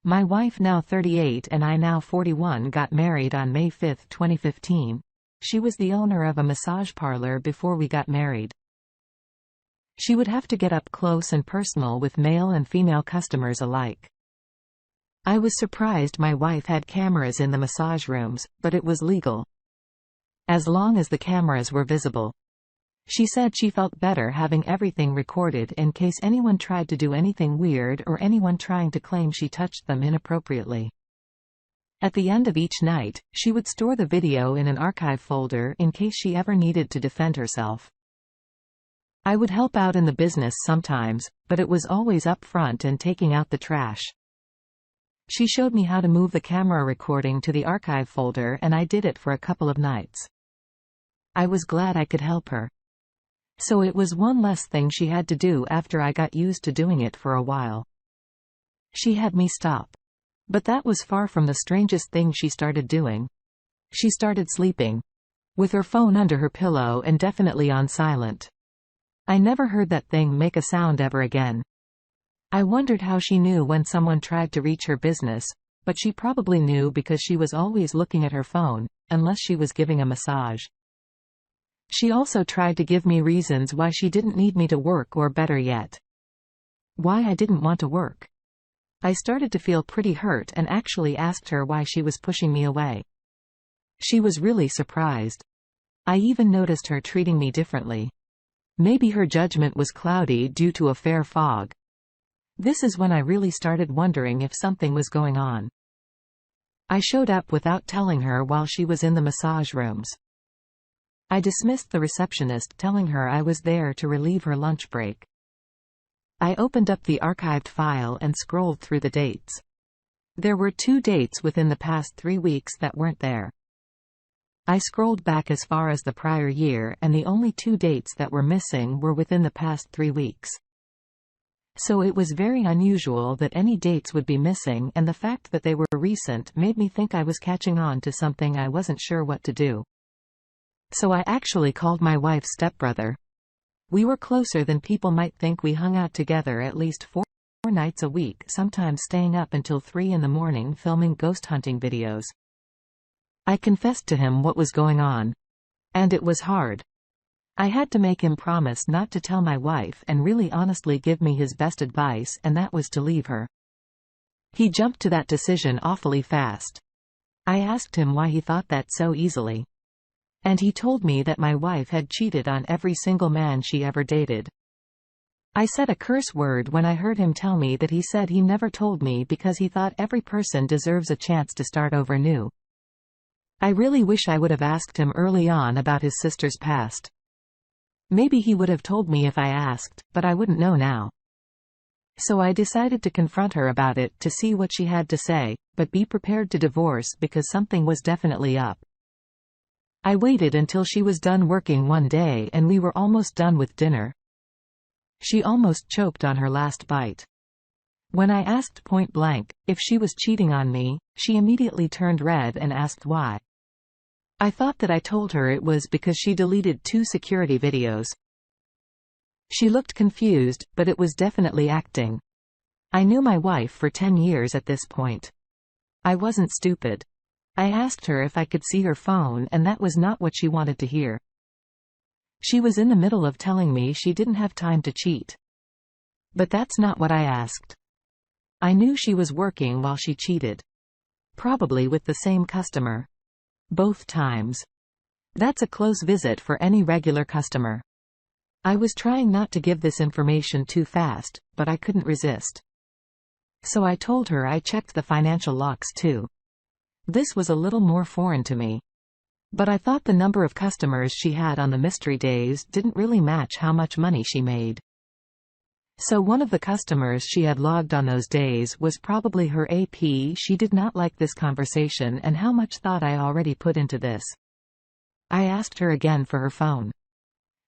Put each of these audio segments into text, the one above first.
My wife, now 38 and I, now 41, got married on May 5, 2015. She was the owner of a massage parlor before we got married. She would have to get up close and personal with male and female customers alike. I was surprised my wife had cameras in the massage rooms, but it was legal. As long as the cameras were visible. She said she felt better having everything recorded in case anyone tried to do anything weird or anyone trying to claim she touched them inappropriately. At the end of each night, she would store the video in an archive folder in case she ever needed to defend herself. I would help out in the business sometimes, but it was always up front and taking out the trash. She showed me how to move the camera recording to the archive folder, and I did it for a couple of nights. I was glad I could help her. So it was one less thing she had to do after I got used to doing it for a while. She had me stop. But that was far from the strangest thing she started doing. She started sleeping. With her phone under her pillow and definitely on silent. I never heard that thing make a sound ever again. I wondered how she knew when someone tried to reach her business, but she probably knew because she was always looking at her phone, unless she was giving a massage. She also tried to give me reasons why she didn't need me to work, or better yet, why I didn't want to work. I started to feel pretty hurt and actually asked her why she was pushing me away. She was really surprised. I even noticed her treating me differently. Maybe her judgment was cloudy due to a fair fog. This is when I really started wondering if something was going on. I showed up without telling her while she was in the massage rooms. I dismissed the receptionist, telling her I was there to relieve her lunch break. I opened up the archived file and scrolled through the dates. There were 2 dates within the past 3 weeks that weren't there. I scrolled back as far as the prior year, and the only 2 dates that were missing were within the past 3 weeks. So it was very unusual that any dates would be missing, and the fact that they were recent made me think I was catching on to something I wasn't sure what to do. So I actually called my wife's stepbrother. We were closer than people might think. We hung out together at least 4 nights a week, sometimes staying up until 3 in the morning filming ghost hunting videos. I confessed to him what was going on. And it was hard. I had to make him promise not to tell my wife and really honestly give me his best advice, and that was to leave her. He jumped to that decision awfully fast. I asked him why he thought that so easily. And he told me that my wife had cheated on every single man she ever dated. I said a curse word when I heard him tell me that he said he never told me because he thought every person deserves a chance to start over new. I really wish I would have asked him early on about his sister's past. Maybe he would have told me if I asked, but I wouldn't know now. So I decided to confront her about it to see what she had to say, but be prepared to divorce because something was definitely up. I waited until she was done working one day and we were almost done with dinner. She almost choked on her last bite. When I asked point blank if she was cheating on me, she immediately turned red and asked why. I thought that I told her it was because she deleted 2 security videos. She looked confused, but it was definitely acting. I knew my wife for 10 years at this point. I wasn't stupid. I asked her if I could see her phone, and that was not what she wanted to hear. She was in the middle of telling me she didn't have time to cheat. But that's not what I asked. I knew she was working while she cheated. Probably with the same customer. Both times. That's a close visit for any regular customer. I was trying not to give this information too fast, but I couldn't resist. So I told her I checked the financial logs too. This was a little more foreign to me. But I thought the number of customers she had on the mystery days didn't really match how much money she made. So one of the customers she had logged on those days was probably her AP. She did not like this conversation and how much thought I already put into this. I asked her again for her phone.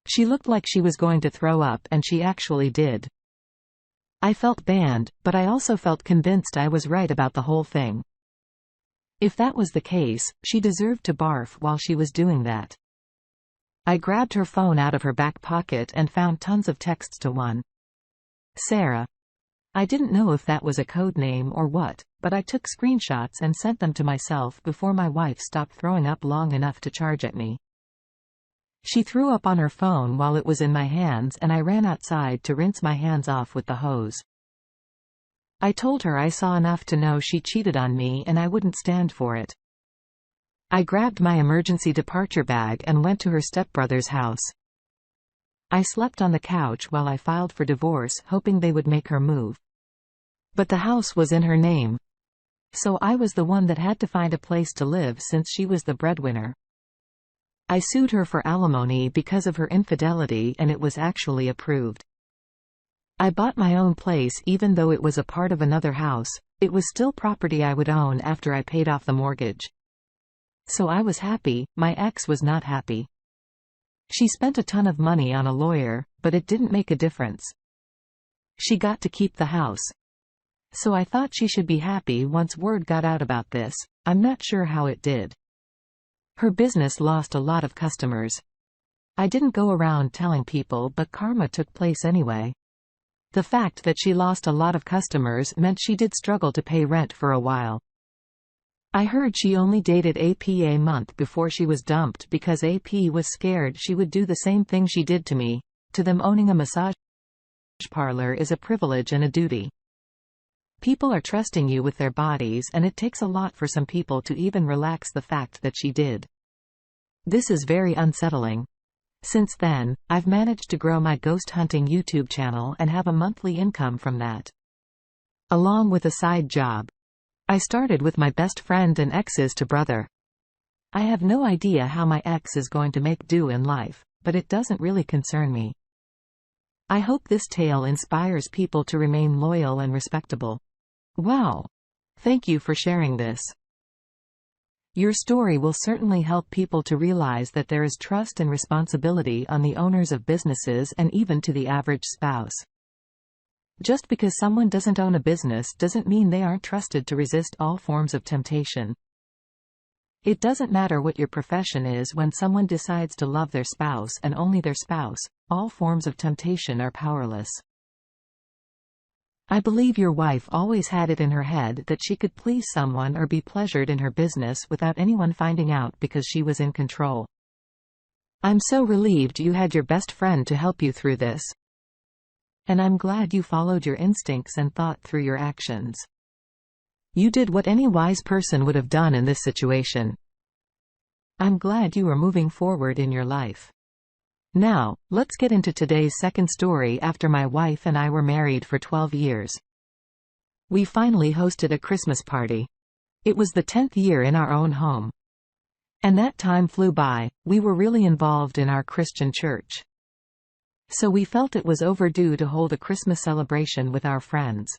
She looked like she was going to throw up, and she actually did. I felt banned, but I also felt convinced I was right about the whole thing. If that was the case, she deserved to barf while she was doing that. I grabbed her phone out of her back pocket and found tons of texts to one. Sarah. I didn't know if that was a code name or what, but I took screenshots and sent them to myself before my wife stopped throwing up long enough to charge at me. She threw up on her phone while it was in my hands, and I ran outside to rinse my hands off with the hose. I told her I saw enough to know she cheated on me and I wouldn't stand for it. I grabbed my emergency departure bag and went to her stepbrother's house. I slept on the couch while I filed for divorce, hoping they would make her move. But the house was in her name. So I was the one that had to find a place to live since she was the breadwinner. I sued her for alimony because of her infidelity, and it was actually approved. I bought my own place even though it was a part of another house. It was still property I would own after I paid off the mortgage. So I was happy. My ex was not happy. She spent a ton of money on a lawyer, but it didn't make a difference. She got to keep the house. So I thought she should be happy once word got out about this. I'm not sure how it did. Her business lost a lot of customers. I didn't go around telling people, but karma took place anyway. The fact that she lost a lot of customers meant she did struggle to pay rent for a while. I heard she only dated AP a month before she was dumped because AP was scared she would do the same thing she did to me. To them, owning a massage parlor is a privilege and a duty. People are trusting you with their bodies, and it takes a lot for some people to even relax the fact that she did. This is very unsettling. Since then, I've managed to grow my ghost hunting YouTube channel and have a monthly income from that, along with a side job. I started with my best friend and ex's to brother. I have no idea how my ex is going to make do in life, but it doesn't really concern me. I hope this tale inspires people to remain loyal and respectable. Wow! Thank you for sharing this. Your story will certainly help people to realize that there is trust and responsibility on the owners of businesses and even to the average spouse. Just because someone doesn't own a business doesn't mean they aren't trusted to resist all forms of temptation. It doesn't matter what your profession is when someone decides to love their spouse and only their spouse, all forms of temptation are powerless. I believe your wife always had it in her head that she could please someone or be pleasured in her business without anyone finding out because she was in control. I'm so relieved you had your best friend to help you through this. And I'm glad you followed your instincts and thought through your actions. You did what any wise person would have done in this situation. I'm glad you are moving forward in your life. Now, let's get into today's second story. After my wife and I were married for 12 years, we finally hosted a Christmas party. It was the 10th year in our own home. And that time flew by. We were really involved in our Christian church. So we felt it was overdue to hold a Christmas celebration with our friends.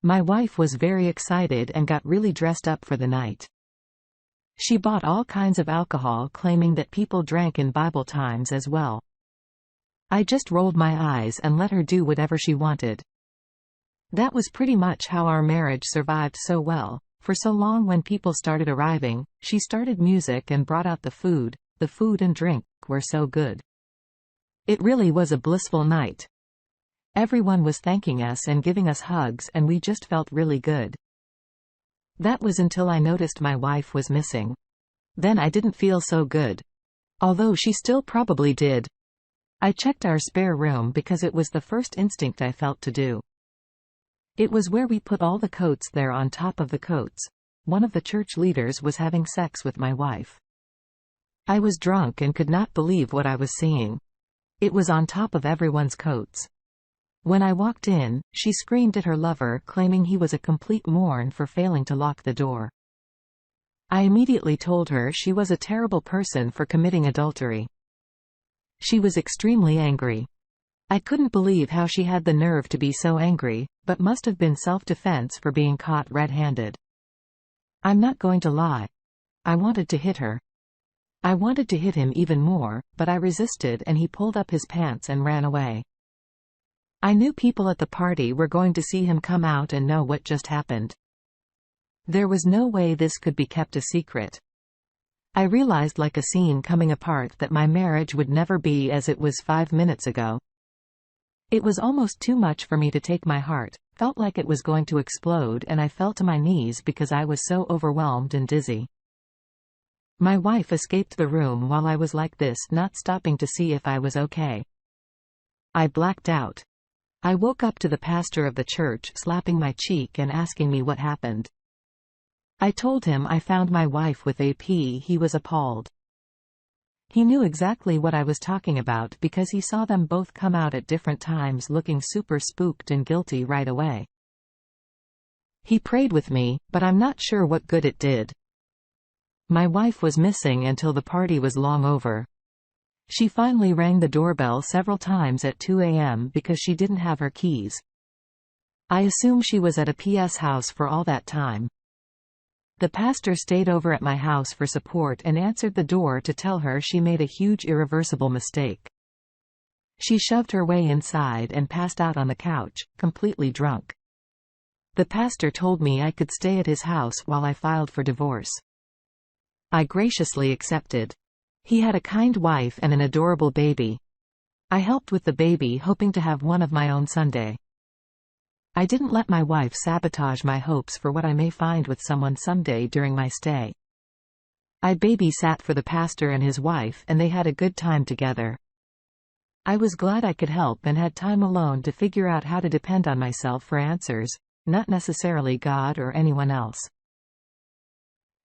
My wife was very excited and got really dressed up for the night. She bought all kinds of alcohol, claiming that people drank in Bible times as well. I just rolled my eyes and let her do whatever she wanted. That was pretty much how our marriage survived so well. For so long, when people started arriving, she started music and brought out the food. The food and drink were so good. It really was a blissful night. Everyone was thanking us and giving us hugs, and we just felt really good. That was until I noticed my wife was missing. Then I didn't feel so good. Although she still probably did. I checked our spare room because it was the first instinct I felt to do. It was where we put all the coats there on top of the coats. One of the church leaders was having sex with my wife. I was drunk and could not believe what I was seeing. It was on top of everyone's coats. When I walked in, she screamed at her lover, claiming he was a complete moron for failing to lock the door. I immediately told her she was a terrible person for committing adultery. She was extremely angry. I couldn't believe how she had the nerve to be so angry, but must have been self-defense for being caught red-handed. I'm not going to lie. I wanted to hit her. I wanted to hit him even more, but I resisted and he pulled up his pants and ran away. I knew people at the party were going to see him come out and know what just happened. There was no way this could be kept a secret. I realized, like a scene coming apart, that my marriage would never be as it was 5 minutes ago. It was almost too much for me to take. My heart felt like it was going to explode, and I fell to my knees because I was so overwhelmed and dizzy. My wife escaped the room while I was like this, not stopping to see if I was okay. I blacked out. I woke up to the pastor of the church slapping my cheek and asking me what happened. I told him I found my wife with AP. He was appalled. He knew exactly what I was talking about because he saw them both come out at different times looking super spooked and guilty right away. He prayed with me, but I'm not sure what good it did. My wife was missing until the party was long over. She finally rang the doorbell several times at 2 a.m. because she didn't have her keys. I assume she was at a PS house for all that time. The pastor stayed over at my house for support and answered the door to tell her she made a huge irreversible mistake. She shoved her way inside and passed out on the couch, completely drunk. The pastor told me I could stay at his house while I filed for divorce. I graciously accepted. He had a kind wife and an adorable baby. I helped with the baby, hoping to have one of my own someday. I didn't let my wife sabotage my hopes for what I may find with someone someday during my stay. I babysat for the pastor and his wife, and they had a good time together. I was glad I could help and had time alone to figure out how to depend on myself for answers, not necessarily God or anyone else.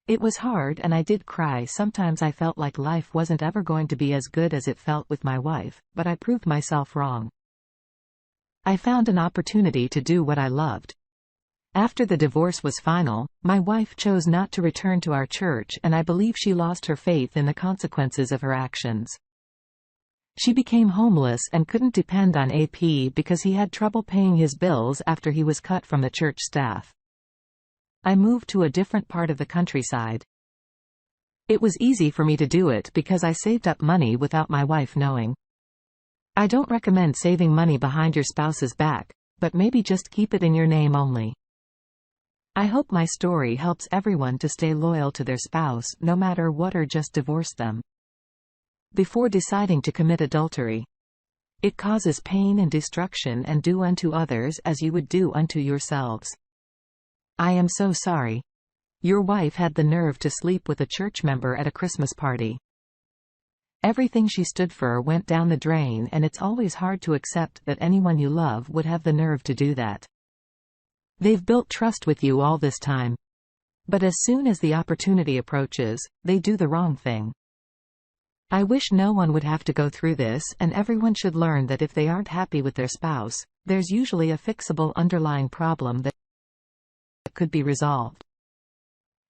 It was hard and I did cry. Sometimes I felt like life wasn't ever going to be as good as it felt with my wife, but I proved myself wrong. I found an opportunity to do what I loved. After the divorce was final, my wife chose not to return to our church, and I believe she lost her faith in the consequences of her actions. She became homeless and couldn't depend on AP because he had trouble paying his bills after he was cut from the church staff. I moved to a different part of the countryside. It was easy for me to do it because I saved up money without my wife knowing. I don't recommend saving money behind your spouse's back, but maybe just keep it in your name only. I hope my story helps everyone to stay loyal to their spouse no matter what, or just divorce them before deciding to commit adultery. It causes pain and destruction, and do unto others as you would do unto yourselves. I am so sorry. Your wife had the nerve to sleep with a church member at a Christmas party. Everything she stood for went down the drain, and it's always hard to accept that anyone you love would have the nerve to do that. They've built trust with you all this time. But as soon as the opportunity approaches, they do the wrong thing. I wish no one would have to go through this, and everyone should learn that if they aren't happy with their spouse, there's usually a fixable underlying problem that could be resolved.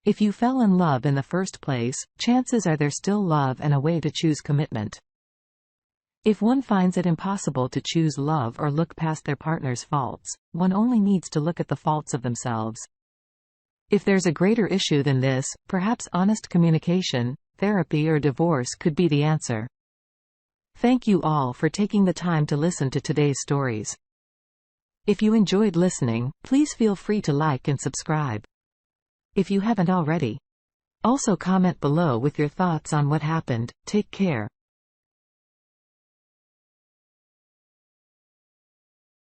If you fell in love in the first place, chances are there's still love and a way to choose commitment. If one finds it impossible to choose love or look past their partner's faults, one only needs to look at the faults of themselves. If there's a greater issue than this, perhaps honest communication, therapy, or divorce could be the answer. Thank you all for taking the time to listen to today's stories. If you enjoyed listening, please feel free to like and subscribe if you haven't already. Also comment below with your thoughts on what happened. Take care.